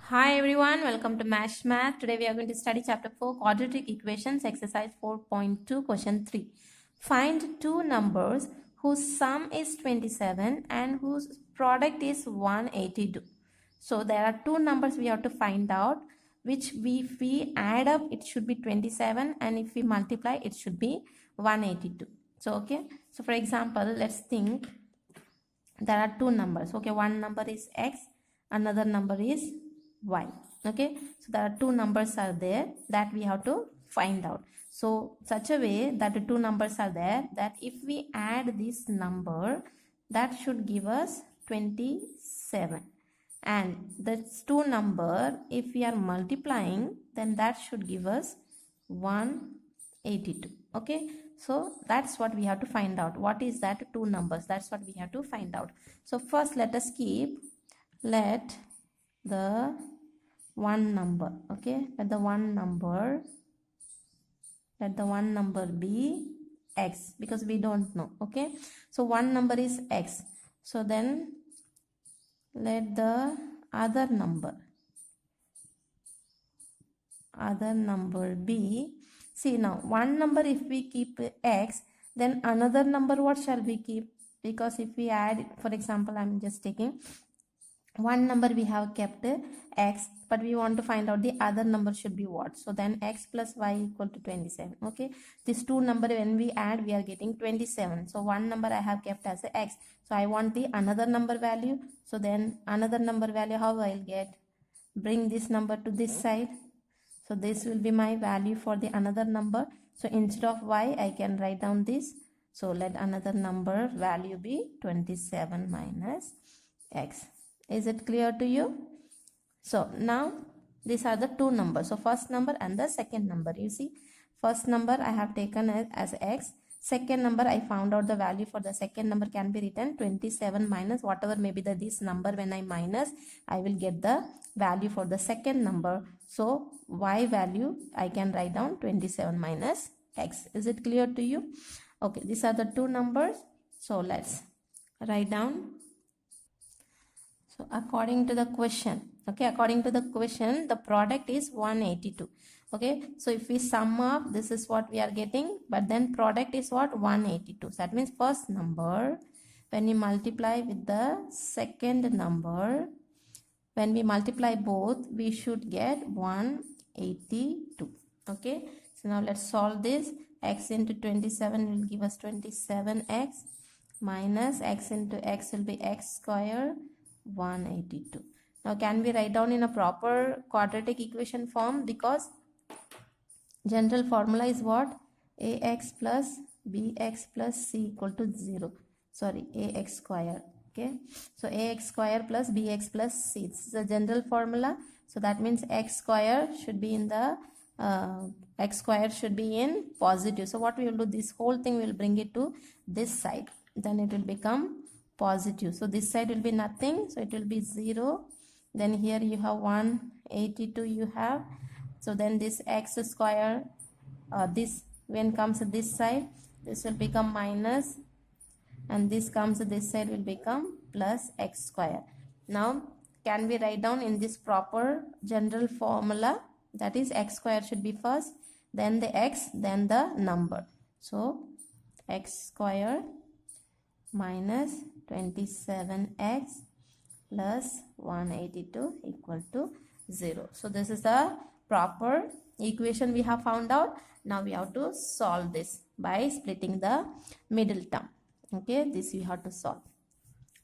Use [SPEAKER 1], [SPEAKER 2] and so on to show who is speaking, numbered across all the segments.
[SPEAKER 1] Hi everyone, welcome to Mash Math. Today we are going to study chapter 4 quadratic equations exercise 4.2 question 3. Find two numbers whose sum is 27 and whose product is 182. So there are two numbers we have to find out, which if we add up it should be 27 and if we multiply it should be 182. So okay, so for example let's think there are two numbers. Okay, one number is x, another number is y. Okay, so there are two numbers are there that we have to find out. So such a way that the two numbers are there that if we add this number that should give us 27, and this two number if we are multiplying then that should give us 182. Okay, so that's what we have to find out. What is that two numbers? That's what we have to find out. So first let us keep, let the one number, okay, let the one number be x, because we don't know. Okay, so one number is x, so then let the other number be, see now one number if we keep x, then another number what shall we keep? Because if we add, for example I'm just taking one number we have kept x, but we want to find out the other number should be what. So then x plus y equal to 27. Okay, this two number when we add we are getting 27. So one number I have kept as a x, so I want the another number value. So then another number value, how I'll get? Bring this number to this side, so this will be my value for the another number. So instead of y I can write down this. So let another number value be 27 minus x. Is it clear to you? So now these are the two numbers. So first number and the second number. You see, first number I have taken as x. Second number I found out the value for the second number can be written 27 minus whatever may be this number. When I minus, I will get the value for the second number. So y value I can write down 27 minus x. Is it clear to you? Okay, these are the two numbers. So let's write down. So according to the question, okay, according to the question, the product is 182. Okay, so if we sum up, this is what we are getting, but then product is what? 182. So that means first number, when we multiply with the second number, when we multiply both, we should get 182. Okay, so now let's solve this. X into 27 will give us 27x minus x into x will be x square 182. Now can we write down in a proper quadratic equation form? Because general formula is what? Ax plus bx plus c equal to 0. Sorry, ax square. Okay, so ax square plus bx plus c. This is a general formula. So that means x square should be in the x square should be in positive. So what we will do, this whole thing will bring it to this side, then it will become positive. So this side will be nothing, so it will be 0. Then here you have 182 you have. So then this x square, this when comes to this side, this will become minus, and this comes to this side will become plus x square. Now can we write down in this proper general formula? That is x square should be first, then the x, then the number. So x square minus 27x plus 182 equal to 0. So this is the proper equation we have found out. Now we have to solve this by splitting the middle term. Okay, this we have to solve.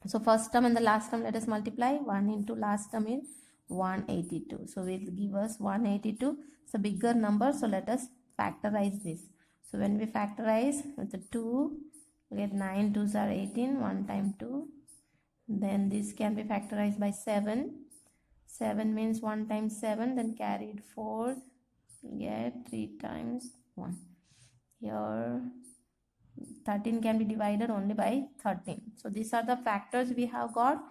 [SPEAKER 1] So first term and the last term let us multiply. 1 into last term is 182. So it will give us 182. It's a bigger number. So let us factorize this. So when we factorize with the 2, we get 9 2s are 18. 1 time 2. Then this can be factorized by 7. 7 means 1 times 7. Then carried 4. Get 3 times 1. Here 13 can be divided only by 13. So these are the factors we have got.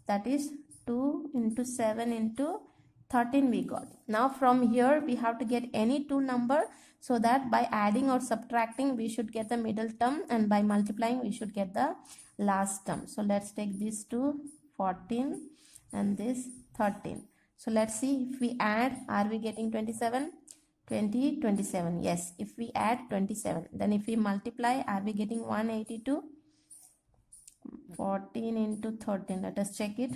[SPEAKER 1] That is 2 into 7 into 13 we got. Now from here we have to get any two number, so that by adding or subtracting we should get the middle term, and by multiplying we should get the last term. So let's take these two, 14 and this 13. So let's see, if we add, are we getting 27? 20, 27. Yes, if we add 27, then if we multiply, are we getting 182? 14 into 13, let us check it.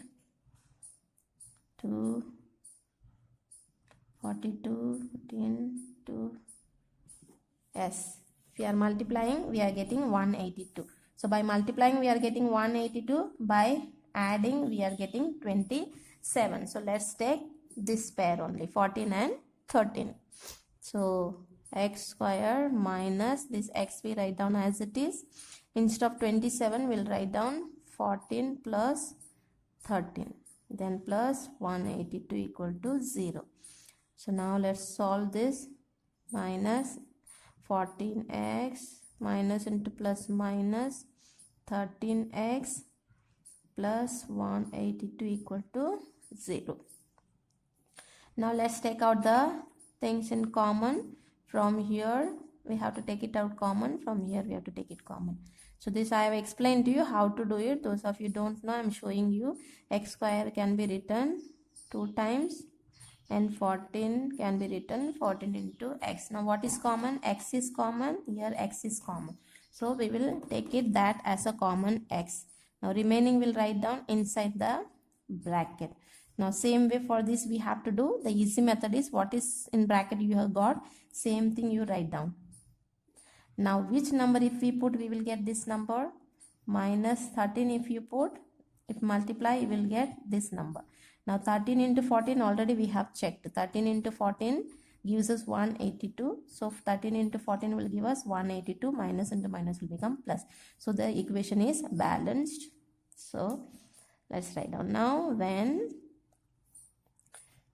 [SPEAKER 1] 2, 42, 14, 2. Yes, if we are multiplying, we are getting 182. So by multiplying, we are getting 182. By adding, we are getting 27. So let's take this pair only, 14 and 13. So x square minus this x we write down as it is. Instead of 27, we'll write down 14 plus 13. Then plus 182 equal to 0. So now let's solve this. Minus 14x minus into plus minus 13x plus 182 equal to 0. Now let's take out the things in common. From here we have to take it out common, from here we have to take it common. So this I have explained to you how to do it. Those of you don't know, I am showing you. X square can be written 2 times and 14 can be written 14 into x. Now what is common? X is common. Here x is common. So we will take it that as a common x. Now remaining will write down inside the bracket. Now same way for this we have to do. The easy method is, what is in bracket you have got, same thing you write down. Now which number if we put, we will get this number. Minus 13 if you put, if multiply you will get this number. Now 13 into 14 already we have checked. 13 into 14 gives us 182. So 13 into 14 will give us 182. Minus into minus will become plus. So the equation is balanced. So let's write down. Now when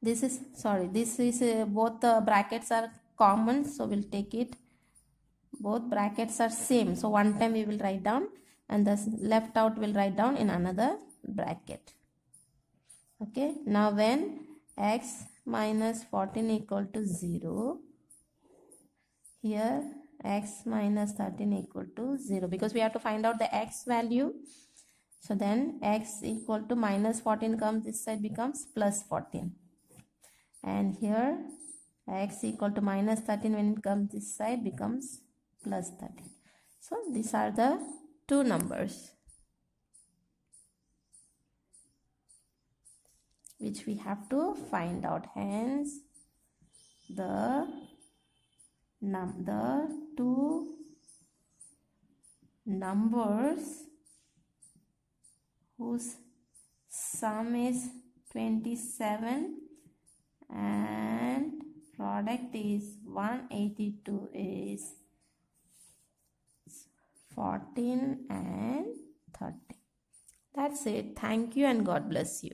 [SPEAKER 1] this is both the brackets are common, so we'll take it. Both brackets are same. So one time we will write down and the left out will write down in another bracket. Okay, now when x minus 14 equal to 0, here x minus 13 equal to 0, because we have to find out the x value. So then x equal to minus 14 comes this side, becomes plus 14. And here x equal to minus 13 when it comes this side becomes plus 13. So these are the two numbers which we have to find out. Hence the two numbers whose sum is 27 and product is 182 is 14 and 30. That's it. Thank you and God bless you.